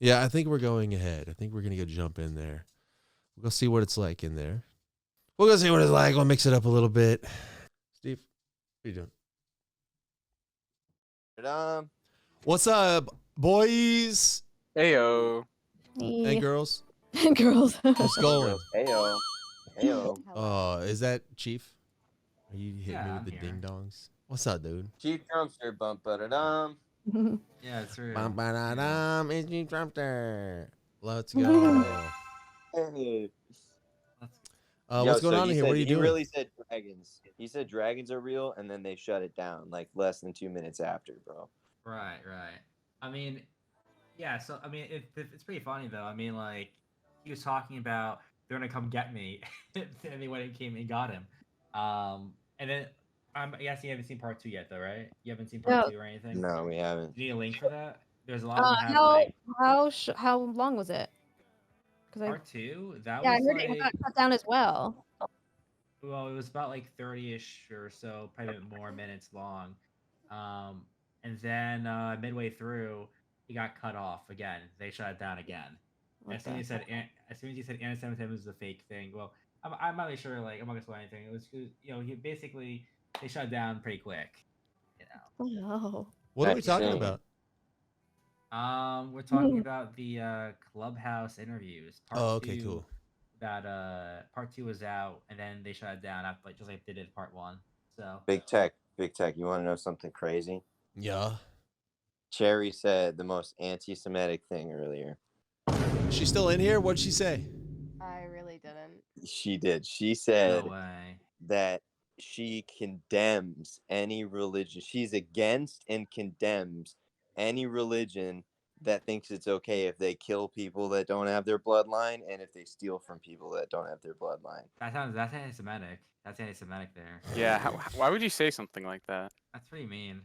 Yeah, I think we're going ahead. I think we're gonna go jump in there. We'll go see what it's like in there. We'll go see what it's like. We'll mix it up a little bit. Steve, what are you doing? What's up, boys Heyo. and girls? Girls. Who's going? Heyo. Heyo. Is that Chief? Are you hitting me with I'm the here. ding dongs? What's up, dude? Chief Trumpster, bump ba-da-dum. Yeah, it's real. Bum, ba-da-dum, it's Chief Trumpster. Let's go. Yo, What's going so on he here? said- What are you he doing? really said dragons. He said dragons are real, and then they shut it down like less than 2 minutes after, bro. Right. I mean, yeah. So I mean, it's pretty funny though. I mean, like he was talking about they're gonna come get me, and they went and came and got him. And then I guess you haven't seen part 2 yet, though, right? You haven't seen part No. 2 or anything. No, we haven't. Do you need a link for that? There's a lot of them have like How long was it? Because part 2. That I was heard like it got cut down as well. well, it was about like 30-ish or so, probably more minutes long. And then midway through, he got cut off again. They shut it down again. As soon as he said anti-Semitism was a fake thing. Well, I'm not really sure. Like, I'm not gonna spoil anything. It was, he basically they shut it down pretty quick. Oh no. What are we That's talking insane. about? We're talking about the Clubhouse interviews. Part Oh, okay, 2, cool. That part 2 was out, and then they shut it down after, like, just like they did part 1. So Big Tech. You want to know something crazy? Yeah. Cherry said the most anti-Semitic thing earlier. She's still in here? What'd she say? I really didn't. She did. She said no way. that she condemns any religion. She's against and condemns any religion that thinks it's okay if they kill people that don't have their bloodline and if they steal from people that don't have their bloodline. That's anti-Semitic. That's anti-Semitic there. Yeah, why would you say something like that? That's pretty mean.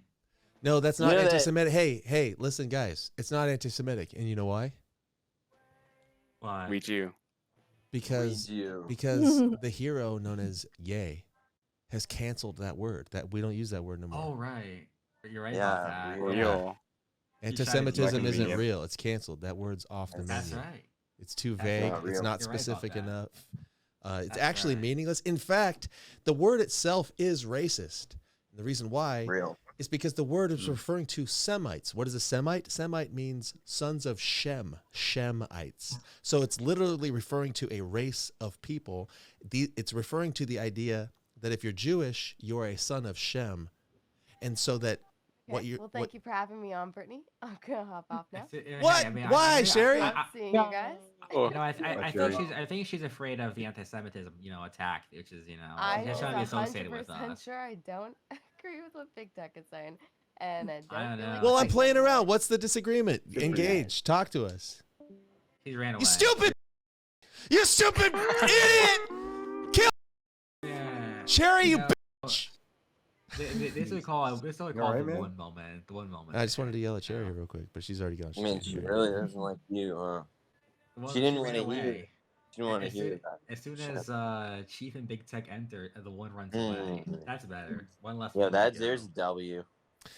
No, that's not You know that- anti-Semitic. Hey, listen, guys. It's not anti-Semitic, and you know why? Why? We Jew. Because do. the hero known as Ye has canceled that word. That we don't use that word no more. Oh right. You're right Yeah, about that. real. Real. Anti-Semitism isn't Convenient. real. It's canceled. That word's off the That's menu. right. It's too That's vague. not It's real. not You're right about specific that. enough. It's That's actually right. meaningless. In fact, the word itself is racist. The reason why Real. is because the word is referring to Semites. What is a Semite? Semite means sons of Shem, Shemites. So it's literally referring to a race of people. It's referring to the idea that if you're Jewish, you're a son of Shem. And so that what you Well, thank you for having me on, Brittany. I'm gonna hop off now. What? Why, Sherry? Love seeing you guys. Oh. You know, I Sherry. think she's afraid of the anti-Semitism, attack, which is, I'm she's trying to be associated with 100% us. sure I don't agree with what Big Tech is saying, and I don't. I don't feel know. like Well, I I'm playing can- around. What's the disagreement? Good for you. Engage. Talk to us. He ran away. You stupid! You stupid idiot! Yeah. Cherry, you know, bitch! This we call You the alright, man? one moment. The one moment. I just wanted to yell at Cherry real quick, but she's already gone. I mean, she really doesn't like you, huh? The one She didn't ran want to hear. away. She didn't want to As hear soon- that. As soon Shut as Chief and Big Tech enter, the one runs away. Mm. That's better. One less. Yeah, one to there's a go. W.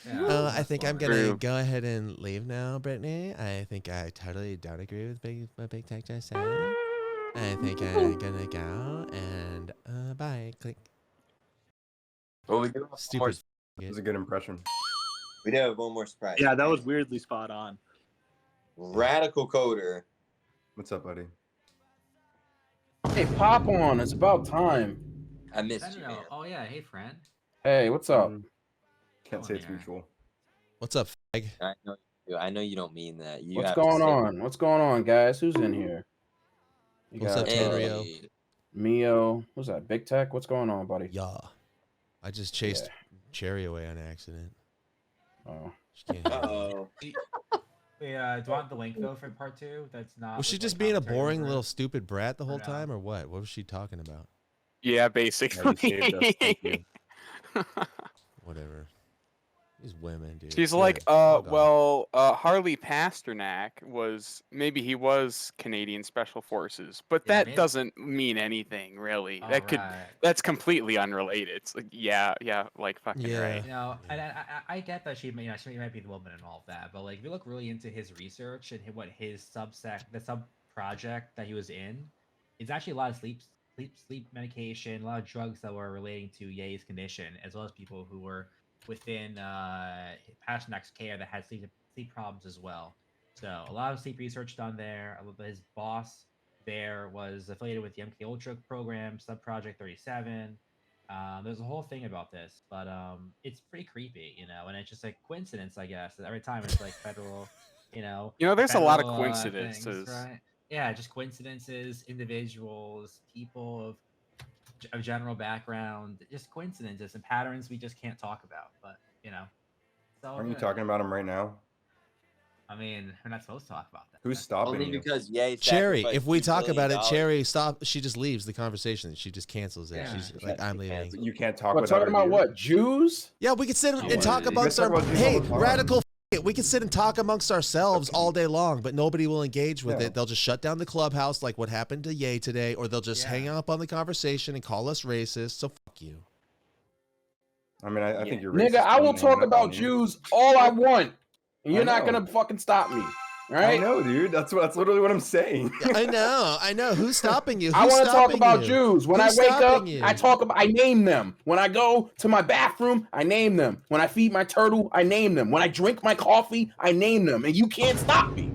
Yeah, I think I'm that's gonna True. go ahead and leave now, Brittany. I think I totally don't agree with what Big Tech just said. I think I'm gonna go and bye. Click. Well, we do have one more, Stupid. That was a good impression. we do have one more surprise. Yeah, that was weirdly spot on. Radical Coder. What's up, buddy? Hey, pop on. It's about time. I missed you, man. Oh yeah, hey friend. Hey, what's up? Can't Come say on it's here. mutual. What's up, fag? I know you don't mean that. You What's have to going say- on? What's going on, guys? Who's in here? You What's up, got, Tenrio? Hey, Mio. What's that? Big Tech? What's going on, buddy? Yeah. I just chased Cherry away on accident. Oh. She can't hear me. uh-oh. Yeah, do you want the link though for part 2? That's not. Was she with, just like, being a commentary boring over it? little stupid brat the whole no? time, or what? What was she talking about? Yeah, basically. saved us, thank you. Whatever. These women, dude. She's Good. like, Fuck off. well, Harley Pasternak he was Canadian Special Forces, but Yeah, that doesn't mean anything really. All right. That's completely unrelated. It's like, yeah, like fucking Yeah. right. You know, Yeah. and I get that she might be the woman and all of that, but like if you look really into his research and what his the sub project that he was in, it's actually a lot of sleep medication, a lot of drugs that were relating to Ye's condition, as well as people who were within Pasternak's care that had sleep problems as well. So a lot of sleep research done there. His boss there was affiliated with the MK Ultra program, Sub Project 37. There's a whole thing about this, but it's pretty creepy, you know, and it's just like coincidence, I guess. Every time it's like federal, you know, There's a lot of federal, coincidences. things, right? Yeah, just coincidences, individuals, people of general background, just coincidences and patterns we just can't talk about. But you know, it's all Aren't you good. talking about him right now? I mean, we're not supposed to talk about that. Who's That's- stopping Only you? because Ye Cherry, sacrificed if we $2 talk about billion. it, Cherry, stop. She just leaves the conversation. She just cancels it. Yeah. She's Yeah, like, I'm she leaving. cancels. You can't talk We're without talking her about view? what? Jews? Yeah, we can sit Oh, and talk you amongst guys our. talk about Jews Hey, all the time. radical. We can sit and talk amongst ourselves all day long, but nobody will engage with Yeah. it. They'll just shut down the clubhouse, like what happened to Ye today, or they'll just hang Yeah. up on the conversation and call us racist. So fuck you. I mean, I Yeah. think you're Nigga, racist. I will for talk naming about that Jews all I want. And you're I not know. gonna fucking stop me. All I right? know, dude. That's literally what I'm saying. I know. Who's stopping you? I Who's want to talk stopping about you? Jews. When Who's I wake up, stopping you? I name them. When I go to my bathroom, I name them. When I feed my turtle, I name them. When I drink my coffee, I name them. And you can't stop me.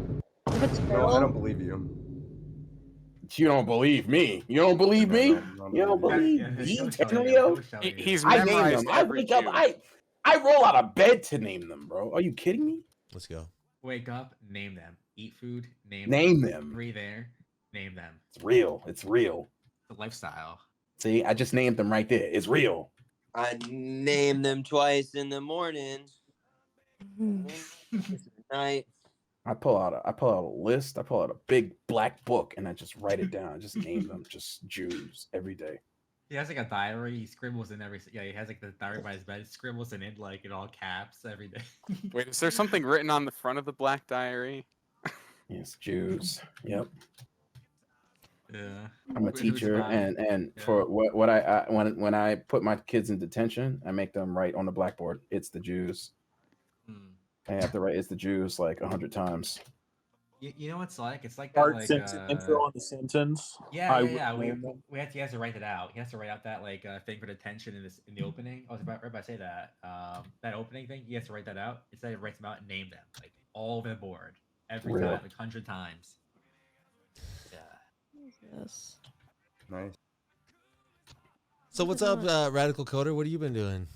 If it's No, I real, don't believe you. You don't believe me. You don't believe me? No, I don't You don't believe believe Yeah, me, he'll show you, Tenrio? he'll show He- you. he's I name memorized them. I every wake up. Jew. I roll out of bed to name them, bro. Are you kidding me? Let's go. Wake up, name them. Eat food, Name them. Breathe air, name them. It's real. It's real. The lifestyle. See, I just named them right there. It's real. I name them twice in the morning. Twice at night. I pull out a list. I pull out a big black book and I just write it down. I just name them just Jews every day. He has like a diary. He scribbles in every. Yeah, he has like the diary by his bed. He scribbles it in like in all caps every day. Wait, is there something written on the front of the Black Diary? Yes, Jews. Yep. Yeah. I'm a Who's teacher, mine? and Yeah. for what when I put my kids in detention, I make them write on the blackboard. It's the Jews. Hmm. I have to write "It's the Jews" like 100 times. You know what it's like? It's like that, Part like intro on the sentence. yeah. would name them. He has to write it out. He has to write out that like thing for detention in the opening. I was about to say that that opening thing. He has to write that out. Instead, he writes them out and name them like all over the board every Real. time, like 100 times. Yeah. yes. Nice. So what's up, Radical Coder? What have you been doing?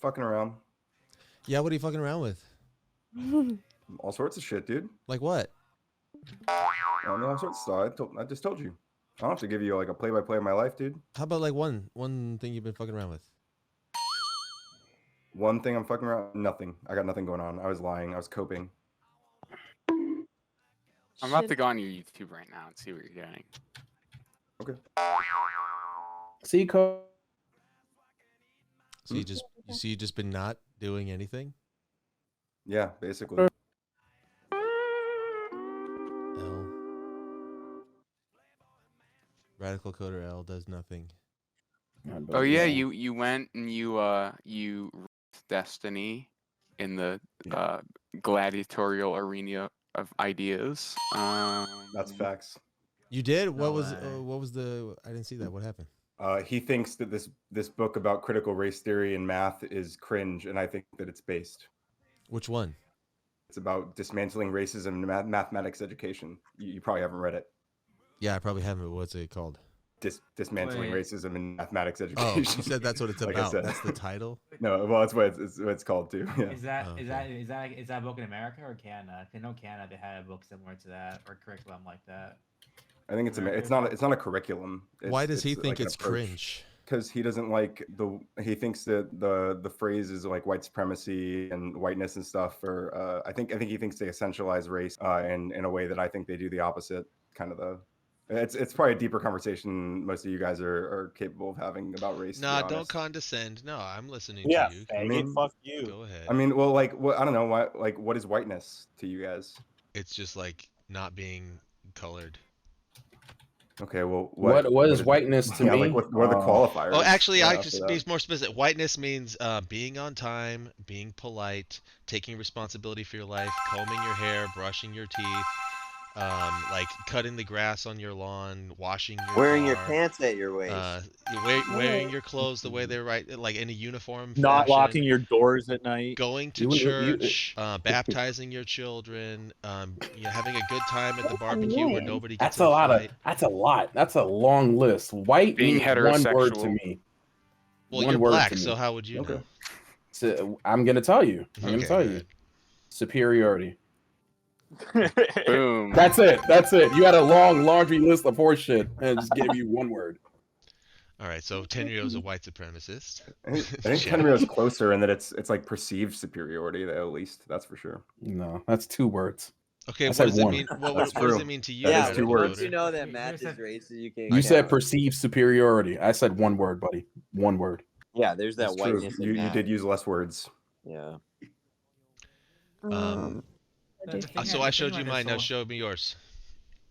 Fucking around. Yeah, what are you fucking around with? All sorts of shit, dude. Like what? I mean, all sorts of stuff. I just told you. I don't have to give you like a play-by-play of my life, dude. How about like one thing you've been fucking around with? One thing I'm fucking around. Nothing. I got nothing going on. I was lying. I was coping. I'm about to Should- go on your YouTube right now and see what you're doing. Okay. See, Co. So you just been not doing anything? Yeah, basically. L. Radical Coder L does nothing. Oh yeah, you went and you wrecked Destiny in the gladiatorial arena of ideas. That's facts. You did? No What was way. the? I didn't see that. What happened? He thinks that this book about critical race theory and math is cringe, and I think that it's based. Which one? It's about dismantling racism in mathematics education. You probably haven't read it. Yeah, I probably haven't. But what's it called? Dismantling Wait. racism in mathematics Oh, education. you said that's what it's Like I about. said. That's the title. No, well, that's what it's called too. Yeah. Is that Oh, is okay. that a book in America or Canada? I know Canada they had a book similar to that or curriculum like that. I think it's not a curriculum. Why does he think like an it's approach. cringe? Because he doesn't like he thinks that the phrase is like white supremacy and whiteness and stuff. Or I think he thinks they essentialize race in a way that I think they do the opposite, kind of the It's probably a deeper conversation most of you guys are capable of having about race. To be Nah, don't honest. condescend. No, I'm listening Yeah, to you. faggot. mean- Fuck you. Go ahead. I mean, well, like, what I don't know, what is whiteness to you guys? It's just like not being colored. Okay, well, What is whiteness to yeah, me? like what are the qualifiers? Oh, actually, I for just that? be more specific. Whiteness means being on time, being polite, taking responsibility for your life, combing your hair, brushing your teeth, like cutting the grass on your lawn, washing your Wearing your car, pants at your waist. wearing your clothes the way they're right, like in a uniform Not fashion, locking your doors at night. going to church, baptizing your children, having a good time at the barbecue where nobody gets That's in a a lot fight. That's a lot. That's a long list. White Being means one word to heterosexual. me. Well, One you're word black, to me. so how would you Okay. know? So I'm gonna tell you. I'm gonna Okay, tell go you. ahead. Superiority. Boom. That's it. That's it. You had a long laundry list of horse shit and just gave you one word. All right, so Tenryo's a white supremacist. I think Shannon. Tenryu is closer in that it's like perceived superiority, though, at least that's for sure. No, that's 2 words. Okay, I what said does it one. mean? What That's does true. it mean to you? That Yeah, is 2 but words. don't you know that There's matches a- races? You can't. You said count. perceived superiority. I said one word, buddy. One word. Yeah, there's that That's true. whiteness. in You that. did use less words. Yeah. So I showed you mine. Now show me yours.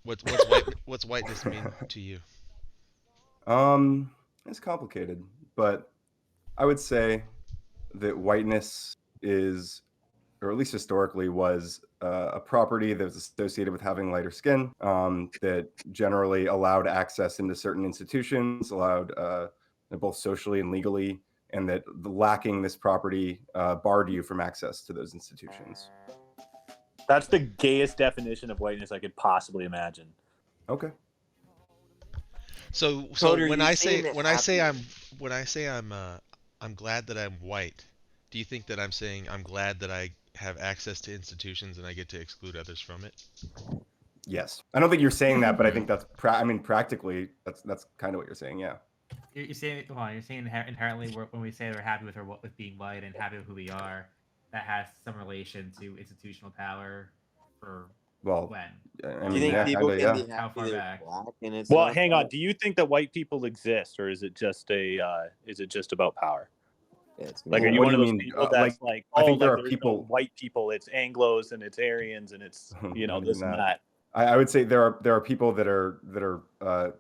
What's whiteness mean to you? It's complicated, but I would say that whiteness is, or at least historically was, a property that was associated with having lighter skin, that generally allowed access into certain institutions, allowed both socially and legally, and that lacking this property barred you from access to those institutions. That's the gayest definition of whiteness I could possibly imagine. Okay. So Coder, when you've I seen say it when I say happen. I'm glad that I'm white, do you think that I'm saying I'm glad that I have access to institutions and I get to exclude others from it? Yes. I don't think you're saying that, but I think that's practically that's kind of what you're saying. Yeah. You're saying, hold on, you're saying inherently when we say we're happy with being white and happy with who we are, that has some relation to institutional power for Well, when? I Do mean, you think yeah, people kinda, can yeah. be How happy far they're back? black and it's Well, not hang on. black? Do you think that white people exist, or is it just about power? Yeah, it's Like, Well, are you what one do of you those mean? people that's like, I think there are there's people- no white people, it's Anglos and it's Aryans and it's Not this even and that. that. I would say there are people that are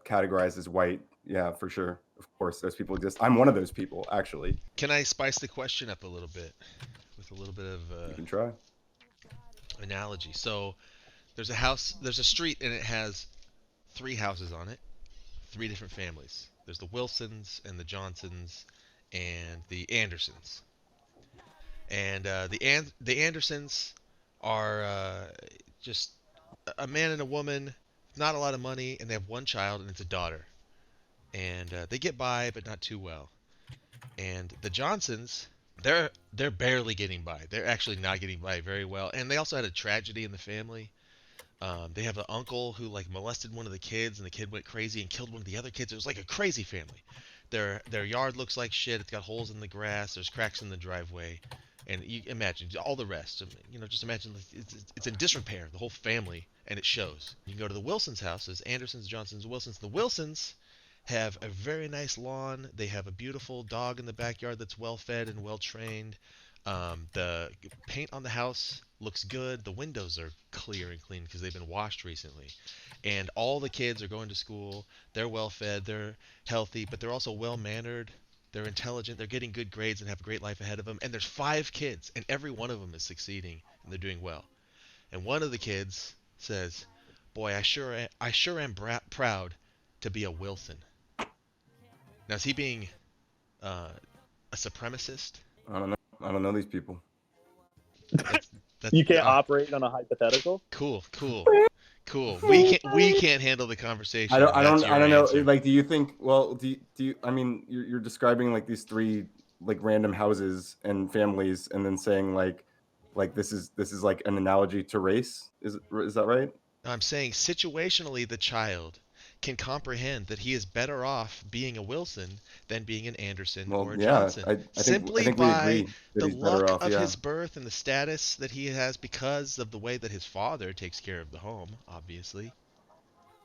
categorized as white. Yeah, for sure. Of course, those people exist. I'm one of those people, actually. Can I spice the question up a little bit with a little bit of You can try. analogy? So there's a street, and it has 3 houses on it, 3 different families. There's the Wilsons and the Johnsons and the Andersons. And the Andersons are just a man and a woman, not a lot of money, and they have 1 child, and it's a daughter. And they get by, but not too well. And the Johnsons, they're barely getting by. They're actually not getting by very well. And they also had a tragedy in the family. They have an uncle who like molested one of the kids, and the kid went crazy and killed one of the other kids. It was like a crazy family. Their yard looks like shit. It's got holes in the grass. There's cracks in the driveway, and you imagine all the rest. Just imagine it's in disrepair. The whole family, and it shows. You can go to the Wilsons' houses, Andersons, Johnsons, Wilsons. The Wilsons have a very nice lawn. They have a beautiful dog in the backyard that's well fed and well trained. The paint on the house looks good. The windows are clear and clean because they've been washed recently. And all the kids are going to school. They're well fed. They're healthy, but they're also well mannered. They're intelligent. They're getting good grades and have a great life ahead of them. And there's 5 kids, and every one of them is succeeding and they're doing well. And one of the kids says, "Boy, I sure am proud to be a Wilson." Now, is he being a supremacist? I don't know. I don't know these people. That's, You can't operate on a hypothetical. Cool. We can't handle the conversation. I don't know. Answer. Like, do you think? Well, do you? I mean, you're describing like these 3 like random houses and families, and then saying like this is like an analogy to race. Is that right? I'm saying situationally, the child can comprehend that he is better off being a Wilson than being an Anderson or a Johnson. I think simply we by agree that the he's better luck off, of yeah. his birth and the status that he has because of the way that his father takes care of the home, obviously.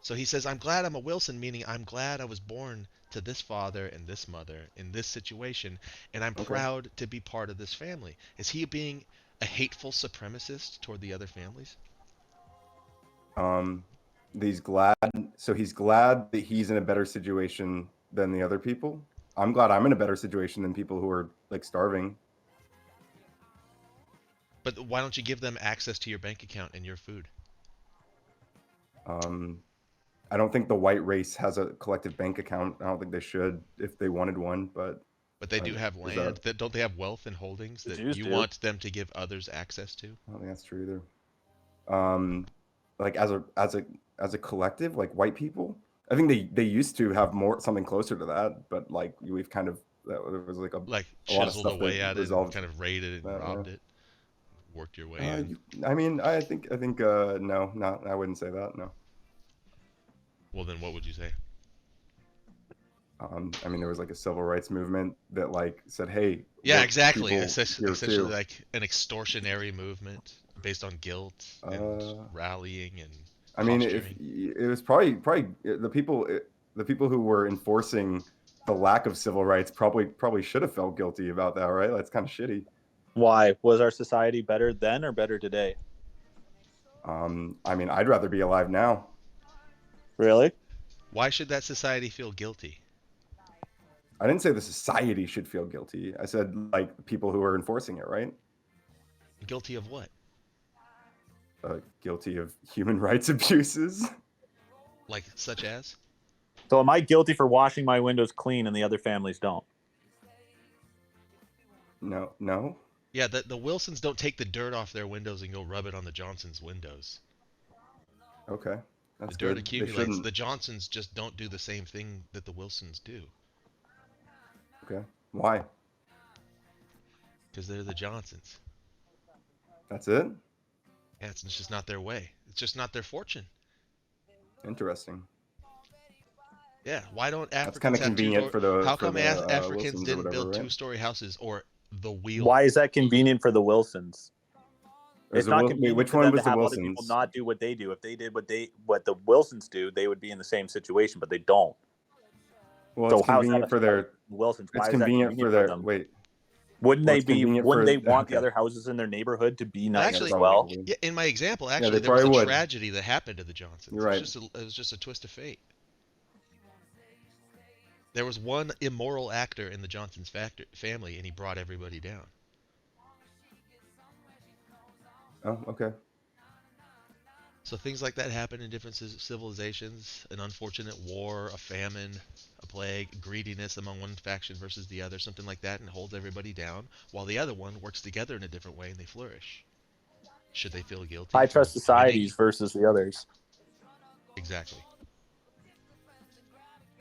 So he says, I'm glad I'm a Wilson, meaning I'm glad I was born to this father and this mother in this situation, and I'm proud to be part of this family. Is he being a hateful supremacist toward the other families? He's glad. So he's glad that he's in a better situation than the other people. I'm glad I'm in a better situation than people who are like starving. But why don't you give them access to your bank account and your food? I don't think the white race has a collective bank account. I don't think they should if they wanted one, but they do have land. Don't they have wealth and holdings that you want them to give others access to? I don't think that's true either. Like as a collective, like white people, I think they used to have something closer to that, but like we've kind of there was like a chiseled away at it, and kind of raided it and robbed it, worked your way in. I mean, I think no, not I wouldn't say that. No. Well, then what would you say? I mean, there was like a civil rights movement that like said, "Hey." Yeah, exactly. Essentially like an extortionary movement based on guilt and rallying and. I mean, if it was probably the people who were enforcing the lack of civil rights probably should have felt guilty about that, right? That's kind of shitty. Why was our society better then or better today? I mean, I'd rather be alive now. Really? Why should that society feel guilty? I didn't say the society should feel guilty. I said like the people who are enforcing it, right? Guilty of what? Guilty of human rights abuses. Like such as? So am I guilty for washing my windows clean and the other families don't? No. Yeah, the Wilsons don't take the dirt off their windows and go rub it on the Johnsons' windows. Okay. That's the dirt good. accumulates. The Johnsons just don't do the same thing that the Wilsons do. Okay. Why? Because they're the Johnsons. That's it? Yeah, it's just not their way. It's just not their fortune. Interesting. Yeah, why don't Africans That's kind of convenient for the. How come Africans Wilsons didn't build right? two-story houses or the wheel? Why is that convenient for the Wilsons? It's not convenient which for one them was to have the other Wilsons? people not do what they do. If they did what the Wilsons do, they would be in the same situation, but they don't. Well, so it's convenient for their Wilsons. It's convenient for their. Wait. Wouldn't they be? Wouldn't they want the other houses in their neighborhood to be nice as well? Yeah, in my example, actually, there was a tragedy that happened to the Johnsons. You're right. It was just a twist of fate. There was one immoral actor in the Johnsons family, and he brought everybody down. Oh, okay. So things like that happen in different civilizations. An unfortunate war, a famine, a plague, greediness among one faction versus the other, something like that, and holds everybody down, while the other one works together in a different way and they flourish. Should they feel guilty? High trust societies versus the others. Exactly.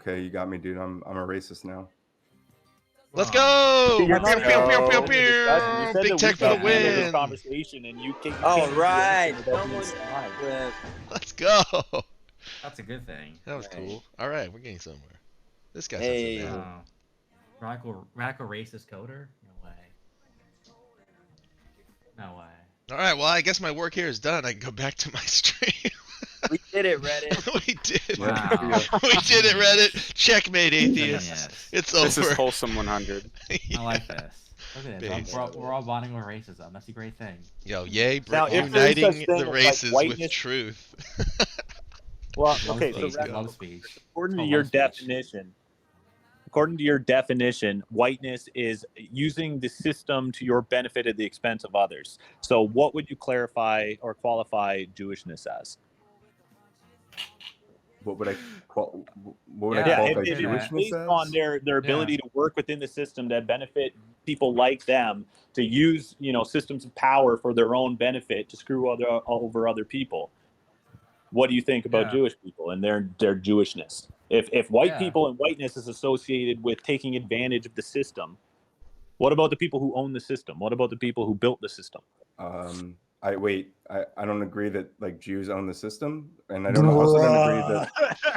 Okay, you got me, dude. I'm a racist now. Let's go! BigTech for the win! Conversation and you can't. All right. Let's go. That's a good thing. That was cool. All right, we're getting somewhere. This guy's radical racist coder? No way. No way. All right, well, I guess my work here is done. I can go back to my stream. We did it, Reddit. We did. Wow. We did it, Reddit. Checkmate, atheists. Yes. It's over. This is wholesome 100. I like this. Look at this. We're all bonding with racism. That's a great thing. Yo, yay, now, uniting the races with truth. Well, okay, so according to your definition, whiteness is using the system to your benefit at the expense of others. So what would you clarify or qualify Jewishness as? What would I qualify Jewishness based as? on their ability to work within the system that benefit people like them, to use systems of power for their own benefit to screw over other people. What do you think about Jewish people and their Jewishness? If white people and whiteness is associated with taking advantage of the system, what about the people who own the system? What about the people who built the system? I don't agree that like Jews own the system, and I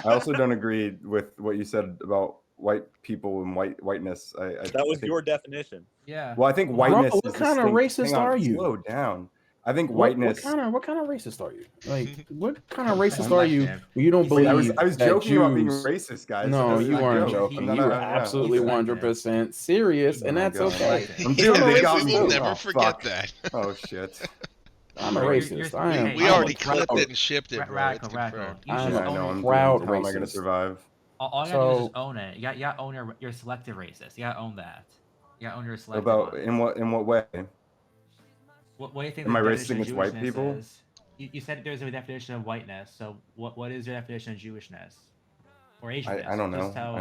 also don't agree with what you said about white people and whiteness. That was your definition. Yeah. Well, I think whiteness. Bro, what kind of racist are you? Slow down. I think What whiteness. kind of racist are you? Like, what kind of racist Selective. are you when you don't Wait, believe I was that joking about being Jews? racist, guys. No, That's you a weren't joke. joking. I'm You not- were yeah. absolutely He's 100% serious, Oh and my that's God. okay. Selective. I'm Yeah, dude, they we got will me. never Oh, forget fuck. that. Oh shit. I'm a You're- racist. you're- I am. We I'm already a clipped proud- it and shipped it, bro. Radical, It's radical. confirmed. You I'm just a I own know. it. I'm proud doomed. How am I gonna racist. survive? All you gotta do is So just own it. You gotta own your selective racist. You gotta own that. You gotta own your selective About on it. in what way? What do you think Am the I racist definition of against white Jewishness people? is? You said there's a definition of whiteness. So what is your definition of Jewishness or Asianness? I don't know. Just tell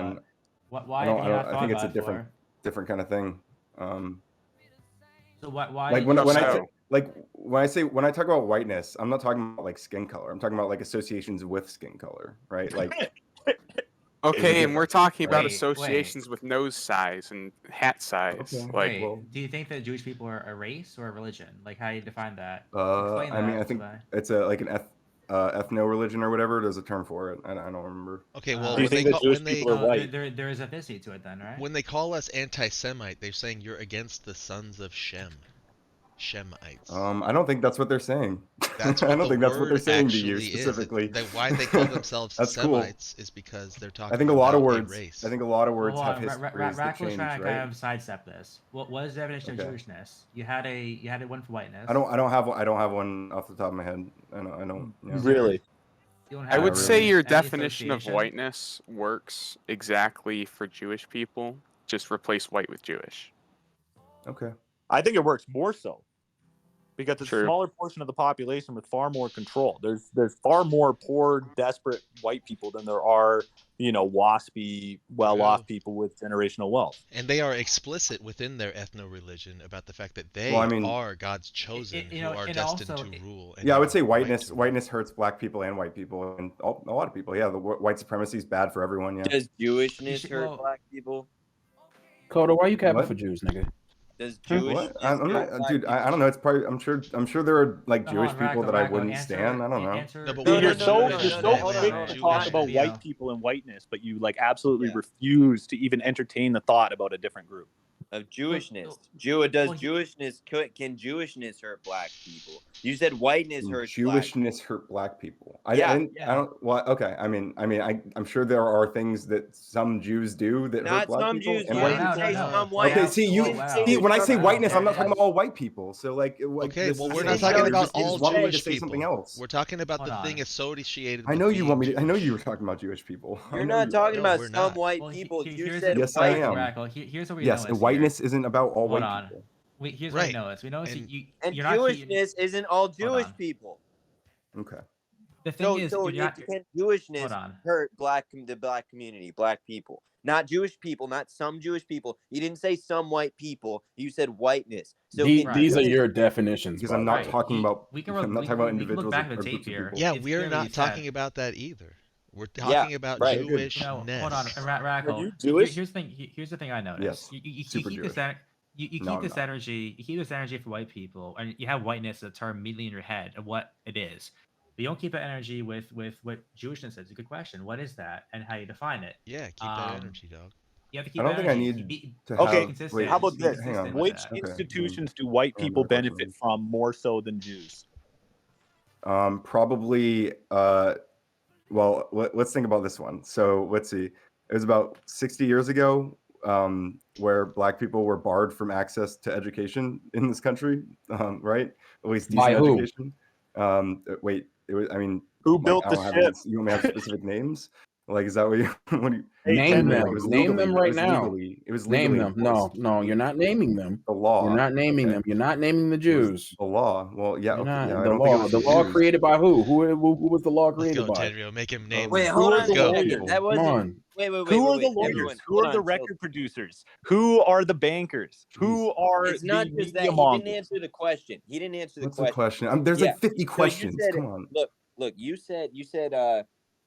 why I have don't. you not I thought think it's about a it before? different kind of thing. So why Like did when you when I say- say, like when I talk about whiteness, I'm not talking about like skin color. I'm talking about like associations with skin color, right? Like Okay, and we're talking about Wait, associations with nose size and hat size. Okay. Like, Wait, well- do you think that Jewish people are a race or a religion? Like, how do you define that? I mean, I that think to me. it's a like an ethno religion or whatever. There's a term for it. I don't remember. Okay, well, Do you when they, think that Jewish when, they, people are white? There is ethnicity to it then, right? when they call us anti-Semite, they're saying you're against the sons of Shem. Shemites. I don't think that's what they're saying. That's I what don't the think that's what they're word saying to you actually is. specifically. Why they call themselves That's cool. Semites is because they're talking I think a lot of about words. race. I think a lot of words Well, have histories that Rackle's change, trying to right? kind of sidestep this. What is the definition Okay. of Jewishness? You had a one for whiteness. I don't have one off the top of my head. I don't. Yeah. Really? You don't I have would say any your definition of association? whiteness works exactly for Jewish people. Just replace white with Jewish. Okay. I think it works more so because it's True. a smaller portion of the population with far more control. There's far more poor, desperate white people than there are, waspy, well-off True. people with generational wealth. And they are explicit within their ethno-religion about the fact that they Well, I mean- are God's chosen you who know, are and destined also- to rule. and Yeah, I would not say white whiteness. people. Whiteness hurts black people and white people, and a lot of people. Yeah, the white supremacy is bad for everyone. Yeah. Does Jewishness hurt well- black people? Coda, why you capping What? for Jews, nigga? Does What? Jewishness I'm hurt not, black dude. people? I don't know. It's probably. I'm sure there are like Hold Jewish on, people Rackle, that I Rackle, wouldn't answer- stand. I don't know. answer- No, but See, we you're are so Jewish, you're and so then quick we're to Jewish. talk about Video. white people and whiteness, but you absolutely Yeah. refuse to even entertain the thought about a different group. Of Jewishness. well, Does well, Jewishness can Jewishness hurt black people? You said whiteness hurts Jewishness hurt black people. I Yeah, don't. Well, okay. I'm sure there are things that some Jews do that hurt Not black some people. Jews. and You white didn't people. say No. some white. Okay, see you. wow. See, when I say Wow. whiteness, I'm not talking Yeah. about all white people. So like, Okay, this well, is we're the not same talking thing. about You just all want me to Jewish say people. something else. We're talking about Hold the on. thing associated I with know you being want me to. I know Jewish. you were talking about Jewish people. I You're know not you talking are. No, about we're some not. white Well, people. here's You the- said Yes, I white. am. Rackle, here's what we Yes, know. and is whiteness isn't about all Hold white on. people. Here's Right. what we know is we know is And- And you're not Jewishness isn't all Jewish on. people. Okay. The thing is, So you're not. can Jewishness Hold on. hurt the black community, black people? Not Jewish people, not some Jewish people. You didn't say some white people. You said whiteness. So can These are Jewish- your definitions. Because by I'm the not way. talking about. We can I'm not we talking about can look individuals back or at the tape groups of here. people. Yeah, It's we're clearly not said. talking about that either. We're talking about right. Jewishness. No, hold on, Rackle. you Jewish? Here's the thing. Here's the thing I noticed. Yes, You super keep Jewish. this. You keep No, I'm this not. energy. You keep this energy for white people, and you have whiteness as a term immediately in your head of what it is. But you don't keep that energy with what Jewishness is. It's a good question. What is that, and how you define it? Yeah, keep that Um, energy, dog. You have to keep. I don't that think I energy. need to Okay, have. consistent. Wait, How about Be this? hang on. consistent with Which that. Okay, institutions do white hang on, people another question. benefit from more so than Jews? Probably. Well, let's think about this one. So let's see. It was about 60 years ago, where black people were barred from access to education in this country, right? At least By decent who? education. Wait, it was. I mean, Who like, built I the don't have ship? any- you want me to have specific names? Like, is that what you? What do you? Hey, Name Kendrick, them. It was Name them legally- right it was now. legally- It was Name legally them. No, enforced. no, you're not naming them. The law. You're not naming okay? them. You're not naming the It was Jews. the law. Well, yeah, You're okay, not- yeah. I the don't think it law. was The law Jews. created by who? Who was the law Let's created go, by? Tenrio. Make him name. Wait, them. hold Who are on the a Go. second. lawyers? That Come wasn't. on. Wait. Who are the lawyers? Everyone, Who hold are the on. So record producers? Who are the bankers? Who are it's not the just that. media He mongers? didn't answer the question. He didn't answer the What's the question. question? There's Yeah. like 50 So you questions. said- Come on. Look. You said.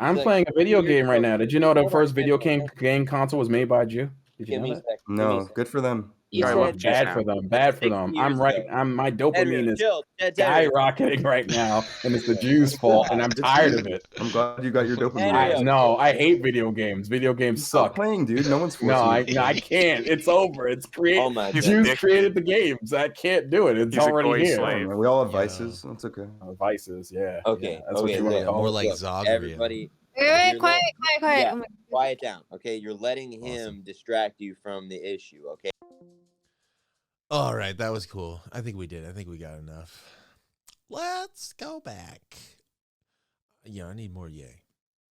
I'm like, playing a video 50 years game right ago- now. Did you know the Hold on, first video hold on. game console was made by a Jew? Did you Give know me a that? second. Give me a No, second. good for them. You I said- love juice Bad now. for them. Bad for 16 them. years I'm right. ago. My dopamine Henry, is chill. Henry. skyrocketing right now, and it's the Jews' fault, and I'm It's tired good. of it. I'm glad you got your dopamine. Henry, boost. No, I hate video games. Video games Stop suck. playing, dude. No one's No, forcing you. I can't. It's over. It's create. Oh my He's Jews addicted. created the games. I can't do it. It's He's a already goy here. slave. Man, we all have Yeah. vices. That's okay. Vices, yeah. Okay, yeah, that's what okay, you want to look, call more it. like look, Zogria. everybody, Wait, you're quiet. Yeah. Oh my- quiet down. Okay, you're letting him Awesome. distract you from the issue. Okay. All right, that was cool. I think we did. I think we got enough. Let's go back. Yeah, I need more yay.